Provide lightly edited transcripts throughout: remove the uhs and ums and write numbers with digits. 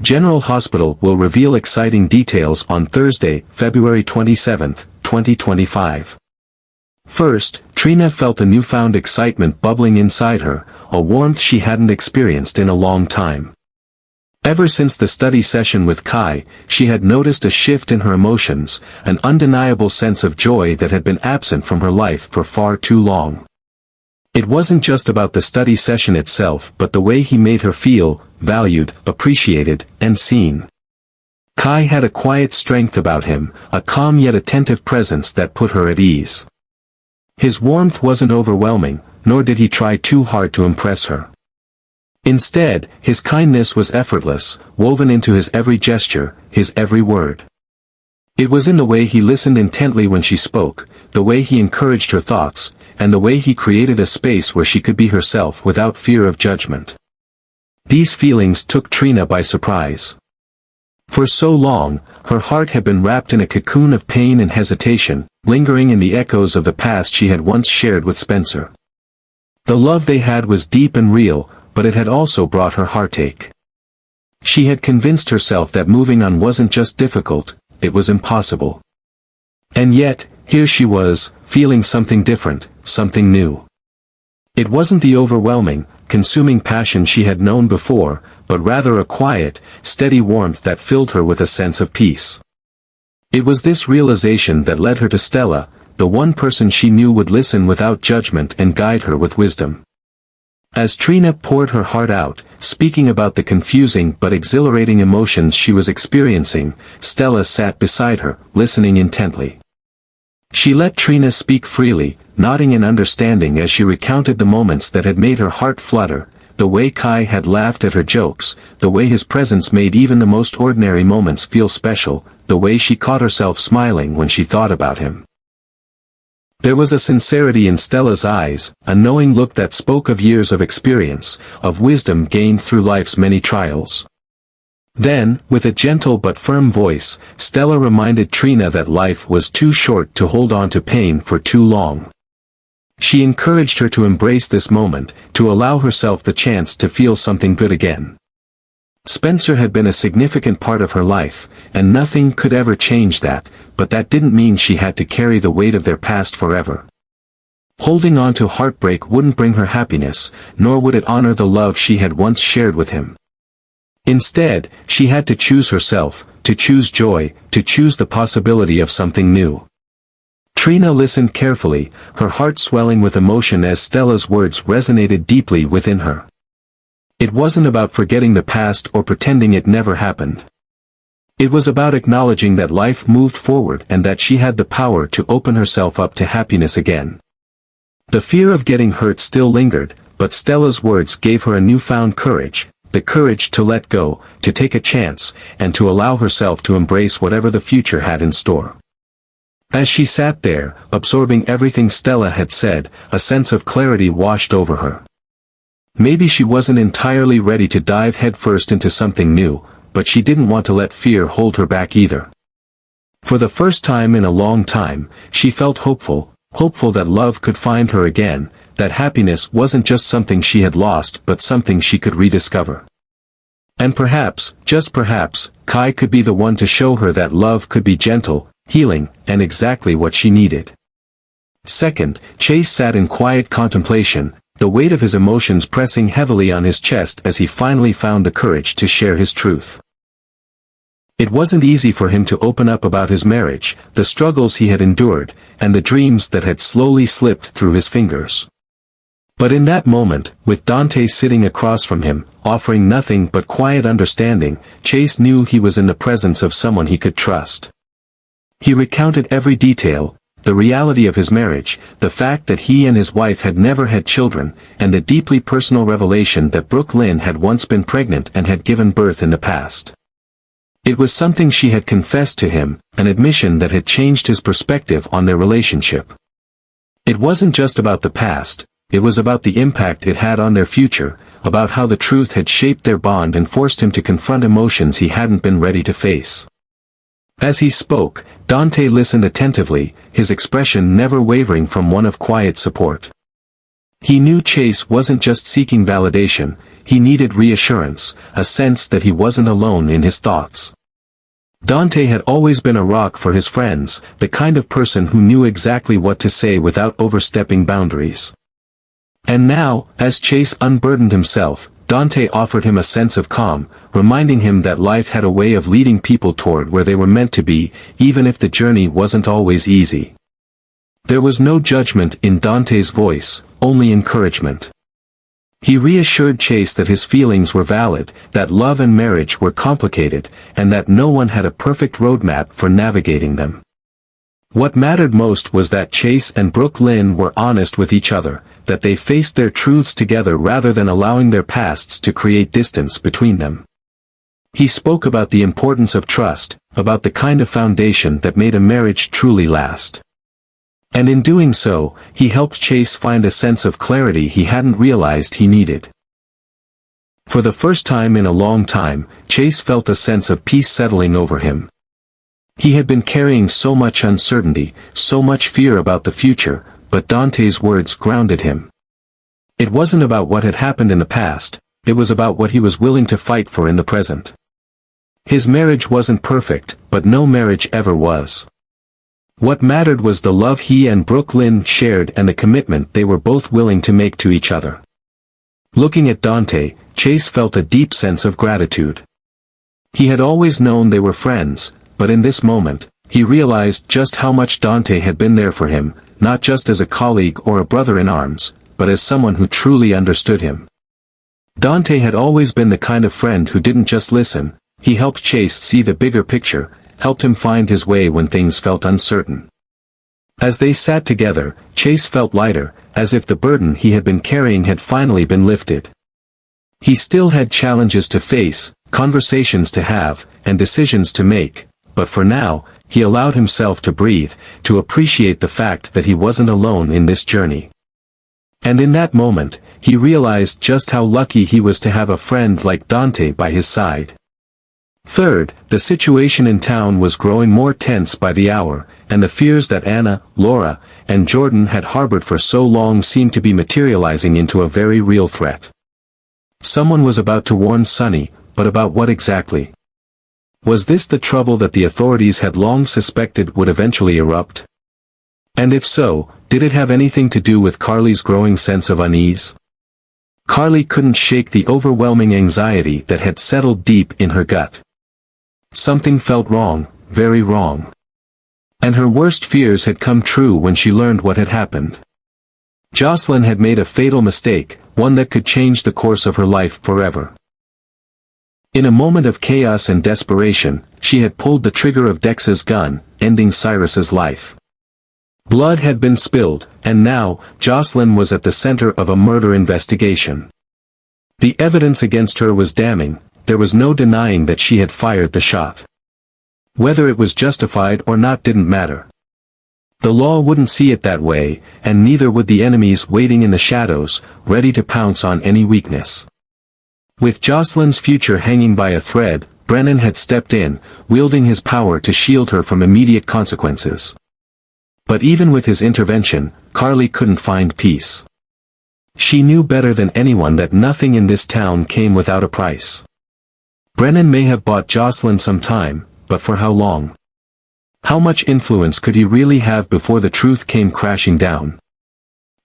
General Hospital will reveal exciting details on Thursday, February 27, 2025. First, Trina felt a newfound excitement bubbling inside her, a warmth she hadn't experienced in a long time. Ever since the study session with Kai, she had noticed a shift in her emotions, an undeniable sense of joy that had been absent from her life for far too long. It wasn't just about the study session itself but the way he made her feel, valued, appreciated, and seen. Kai had a quiet strength about him, a calm yet attentive presence that put her at ease. His warmth wasn't overwhelming, nor did he try too hard to impress her. Instead, his kindness was effortless, woven into his every gesture, his every word. It was in the way he listened intently when she spoke, the way he encouraged her thoughts, and the way he created a space where she could be herself without fear of judgment. These feelings took Trina by surprise. For so long, her heart had been wrapped in a cocoon of pain and hesitation, lingering in the echoes of the past she had once shared with Spencer. The love they had was deep and real, but it had also brought her heartache. She had convinced herself that moving on wasn't just difficult, it was impossible. And yet, here she was, feeling something different, something new. It wasn't the overwhelming, consuming passion she had known before, but rather a quiet, steady warmth that filled her with a sense of peace. It was this realization that led her to Stella, the one person she knew would listen without judgment and guide her with wisdom. As Trina poured her heart out, speaking about the confusing but exhilarating emotions she was experiencing, Stella sat beside her, listening intently. She let Trina speak freely, nodding in understanding as she recounted the moments that had made her heart flutter, the way Kai had laughed at her jokes, the way his presence made even the most ordinary moments feel special, the way she caught herself smiling when she thought about him. There was a sincerity in Stella's eyes, a knowing look that spoke of years of experience, of wisdom gained through life's many trials. Then, with a gentle but firm voice, Stella reminded Trina that life was too short to hold on to pain for too long. She encouraged her to embrace this moment, to allow herself the chance to feel something good again. Spencer had been a significant part of her life, and nothing could ever change that, but that didn't mean she had to carry the weight of their past forever. Holding on to heartbreak wouldn't bring her happiness, nor would it honor the love she had once shared with him. Instead, she had to choose herself, to choose joy, to choose the possibility of something new. Trina listened carefully, her heart swelling with emotion as Stella's words resonated deeply within her. It wasn't about forgetting the past or pretending it never happened. It was about acknowledging that life moved forward and that she had the power to open herself up to happiness again. The fear of getting hurt still lingered, but Stella's words gave her a newfound courage, the courage to let go, to take a chance, and to allow herself to embrace whatever the future had in store. As she sat there, absorbing everything Stella had said, a sense of clarity washed over her. Maybe she wasn't entirely ready to dive headfirst into something new, but she didn't want to let fear hold her back either. For the first time in a long time, she felt hopeful that love could find her again, that happiness wasn't just something she had lost but something she could rediscover. And perhaps, just perhaps, Kai could be the one to show her that love could be gentle, healing, and exactly what she needed. Second, Chase sat in quiet contemplation, the weight of his emotions pressing heavily on his chest as he finally found the courage to share his truth. It wasn't easy for him to open up about his marriage, the struggles he had endured, and the dreams that had slowly slipped through his fingers. But in that moment, with Dante sitting across from him, offering nothing but quiet understanding, Chase knew he was in the presence of someone he could trust. He recounted every detail, the reality of his marriage, the fact that he and his wife had never had children, and the deeply personal revelation that Brooke Lynn had once been pregnant and had given birth in the past. It was something she had confessed to him, an admission that had changed his perspective on their relationship. It wasn't just about the past, it was about the impact it had on their future, about how the truth had shaped their bond and forced him to confront emotions he hadn't been ready to face. As he spoke, Dante listened attentively, his expression never wavering from one of quiet support. He knew Chase wasn't just seeking validation, he needed reassurance, a sense that he wasn't alone in his thoughts. Dante had always been a rock for his friends, the kind of person who knew exactly what to say without overstepping boundaries. And now, as Chase unburdened himself, Dante offered him a sense of calm, reminding him that life had a way of leading people toward where they were meant to be, even if the journey wasn't always easy. There was no judgment in Dante's voice, only encouragement. He reassured Chase that his feelings were valid, that love and marriage were complicated, and that no one had a perfect roadmap for navigating them. What mattered most was that Chase and Brooke Lynn were honest with each other, that they faced their truths together rather than allowing their pasts to create distance between them. He spoke about the importance of trust, about the kind of foundation that made a marriage truly last. And in doing so, he helped Chase find a sense of clarity he hadn't realized he needed. For the first time in a long time, Chase felt a sense of peace settling over him. He had been carrying so much uncertainty, so much fear about the future, but Dante's words grounded him. It wasn't about what had happened in the past, it was about what he was willing to fight for in the present. His marriage wasn't perfect, but no marriage ever was. What mattered was the love he and Brooke Lynn shared and the commitment they were both willing to make to each other. Looking at Dante, Chase felt a deep sense of gratitude. He had always known they were friends, but in this moment, he realized just how much Dante had been there for him, not just as a colleague or a brother in arms, but as someone who truly understood him. Dante had always been the kind of friend who didn't just listen, he helped Chase see the bigger picture, helped him find his way when things felt uncertain. As they sat together, Chase felt lighter, as if the burden he had been carrying had finally been lifted. He still had challenges to face, conversations to have, and decisions to make, but for now, he allowed himself to breathe, to appreciate the fact that he wasn't alone in this journey. And in that moment, he realized just how lucky he was to have a friend like Dante by his side. Third, the situation in town was growing more tense by the hour, and the fears that Anna, Laura, and Jordan had harbored for so long seemed to be materializing into a very real threat. Someone was about to warn Sonny, but about what exactly? Was this the trouble that the authorities had long suspected would eventually erupt? And if so, did it have anything to do with Carly's growing sense of unease? Carly couldn't shake the overwhelming anxiety that had settled deep in her gut. Something felt wrong, very wrong. And her worst fears had come true when she learned what had happened. Jocelyn had made a fatal mistake, one that could change the course of her life forever. In a moment of chaos and desperation, she had pulled the trigger of Dex's gun, ending Cyrus's life. Blood had been spilled, and now, Jocelyn was at the center of a murder investigation. The evidence against her was damning, there was no denying that she had fired the shot. Whether it was justified or not didn't matter. The law wouldn't see it that way, and neither would the enemies waiting in the shadows, ready to pounce on any weakness. With Jocelyn's future hanging by a thread, Brennan had stepped in, wielding his power to shield her from immediate consequences. But even with his intervention, Carly couldn't find peace. She knew better than anyone that nothing in this town came without a price. Brennan may have bought Jocelyn some time, but for how long? How much influence could he really have before the truth came crashing down?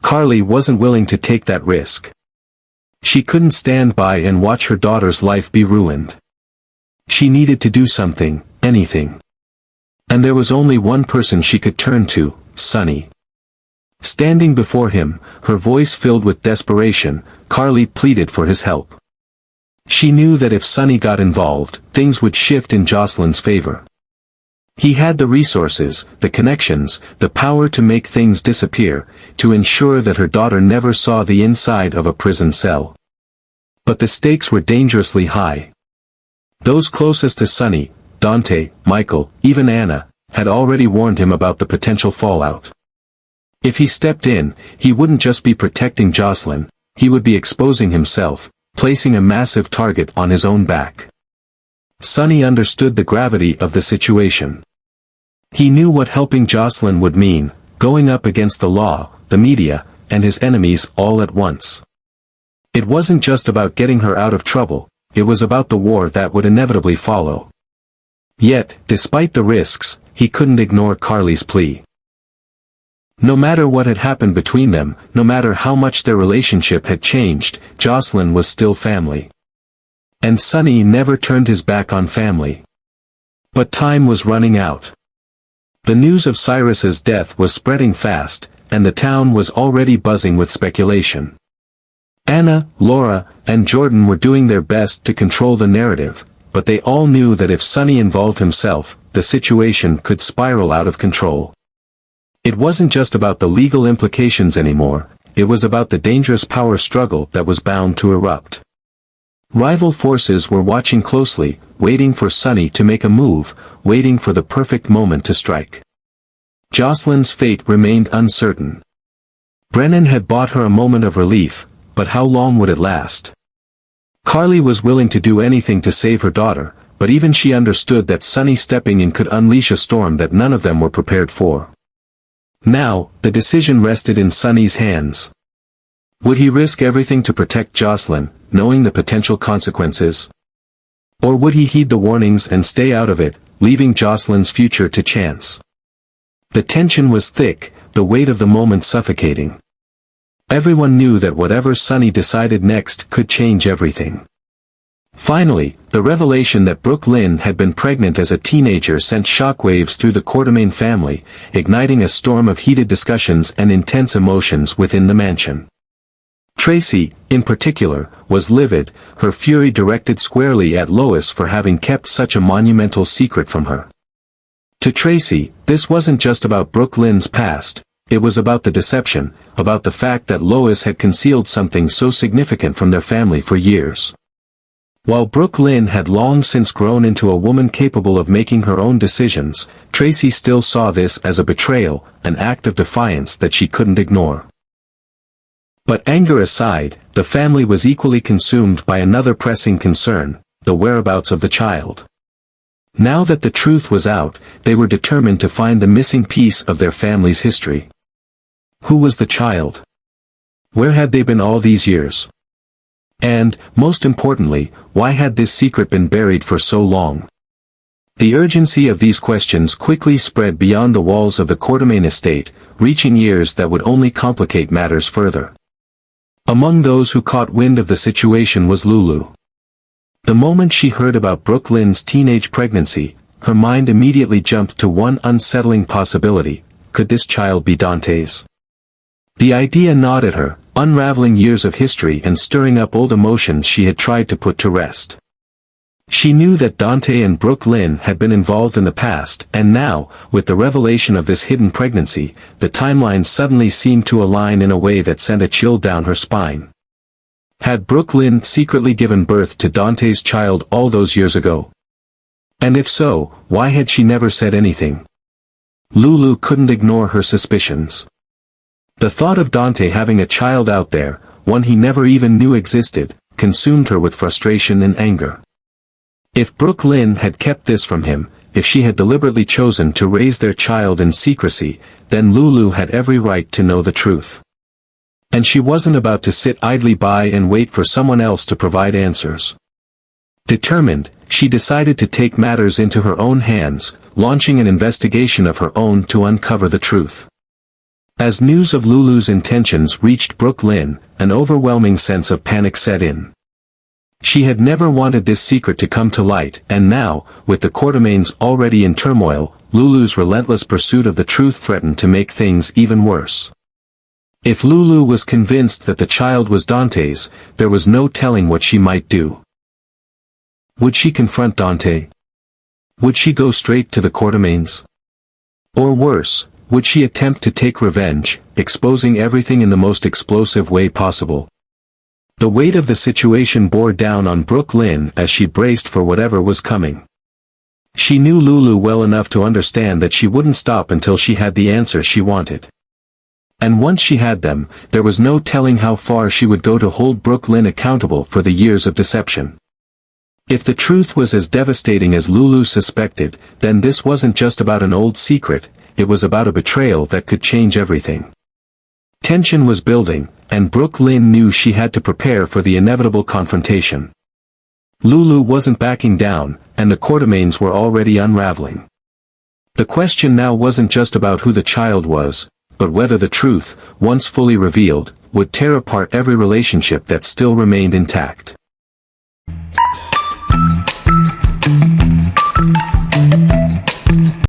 Carly wasn't willing to take that risk. She couldn't stand by and watch her daughter's life be ruined. She needed to do something, anything. And there was only one person she could turn to, Sonny. Standing before him, her voice filled with desperation, Carly pleaded for his help. She knew that if Sonny got involved, things would shift in Jocelyn's favor. He had the resources, the connections, the power to make things disappear, to ensure that her daughter never saw the inside of a prison cell. But the stakes were dangerously high. Those closest to Sonny, Dante, Michael, even Anna, had already warned him about the potential fallout. If he stepped in, he wouldn't just be protecting Jocelyn, he would be exposing himself, placing a massive target on his own back. Sonny understood the gravity of the situation. He knew what helping Jocelyn would mean, going up against the law, the media, and his enemies all at once. It wasn't just about getting her out of trouble, it was about the war that would inevitably follow. Yet, despite the risks, he couldn't ignore Carly's plea. No matter what had happened between them, no matter how much their relationship had changed, Jocelyn was still family. And Sonny never turned his back on family. But time was running out. The news of Cyrus's death was spreading fast, and the town was already buzzing with speculation. Anna, Laura, and Jordan were doing their best to control the narrative, but they all knew that if Sonny involved himself, the situation could spiral out of control. It wasn't just about the legal implications anymore, it was about the dangerous power struggle that was bound to erupt. Rival forces were watching closely, waiting for Sonny to make a move, waiting for the perfect moment to strike. Jocelyn's fate remained uncertain. Brennan had bought her a moment of relief, but how long would it last? Carly was willing to do anything to save her daughter, but even she understood that Sonny stepping in could unleash a storm that none of them were prepared for. Now, the decision rested in Sonny's hands. Would he risk everything to protect Jocelyn, knowing the potential consequences? Or would he heed the warnings and stay out of it, leaving Jocelyn's future to chance? The tension was thick, the weight of the moment suffocating. Everyone knew that whatever Sonny decided next could change everything. Finally, the revelation that Brooke Lynn had been pregnant as a teenager sent shockwaves through the Quartermaine family, igniting a storm of heated discussions and intense emotions within the mansion. Tracy, in particular, was livid, her fury directed squarely at Lois for having kept such a monumental secret from her. To Tracy, this wasn't just about Brooke Lynn's past, it was about the deception, about the fact that Lois had concealed something so significant from their family for years. While Brooke Lynn had long since grown into a woman capable of making her own decisions, Tracy still saw this as a betrayal, an act of defiance that she couldn't ignore. But anger aside, the family was equally consumed by another pressing concern, the whereabouts of the child. Now that the truth was out, they were determined to find the missing piece of their family's history. Who was the child? Where had they been all these years? And, most importantly, why had this secret been buried for so long? The urgency of these questions quickly spread beyond the walls of the Quartermaine estate, reaching ears that would only complicate matters further. Among those who caught wind of the situation was Lulu. The moment she heard about Brooke Lynn's teenage pregnancy, her mind immediately jumped to one unsettling possibility: could this child be Dante's? The idea gnawed at her, unraveling years of history and stirring up old emotions she had tried to put to rest. She knew that Dante and Brooke Lynn had been involved in the past, and now, with the revelation of this hidden pregnancy, the timelines suddenly seemed to align in a way that sent a chill down her spine. Had Brooke Lynn secretly given birth to Dante's child all those years ago? And if so, why had she never said anything? Lulu couldn't ignore her suspicions. The thought of Dante having a child out there, one he never even knew existed, consumed her with frustration and anger. If Brooke Lynn had kept this from him, if she had deliberately chosen to raise their child in secrecy, then Lulu had every right to know the truth. And she wasn't about to sit idly by and wait for someone else to provide answers. Determined, she decided to take matters into her own hands, launching an investigation of her own to uncover the truth. As news of Lulu's intentions reached Brooke Lynn, an overwhelming sense of panic set in. She had never wanted this secret to come to light, and now, with the Quartermaines already in turmoil, Lulu's relentless pursuit of the truth threatened to make things even worse. If Lulu was convinced that the child was Dante's, there was no telling what she might do. Would she confront Dante? Would she go straight to the Quartermaines? Or worse, would she attempt to take revenge, exposing everything in the most explosive way possible? The weight of the situation bore down on Brooke Lynn as she braced for whatever was coming. She knew Lulu well enough to understand that she wouldn't stop until she had the answers she wanted. And once she had them, there was no telling how far she would go to hold Brooke Lynn accountable for the years of deception. If the truth was as devastating as Lulu suspected, then this wasn't just about an old secret, it was about a betrayal that could change everything. Tension was building, and Brooke Lynn knew she had to prepare for the inevitable confrontation. Lulu wasn't backing down, and the Quartermaines were already unraveling. The question now wasn't just about who the child was, but whether the truth, once fully revealed, would tear apart every relationship that still remained intact.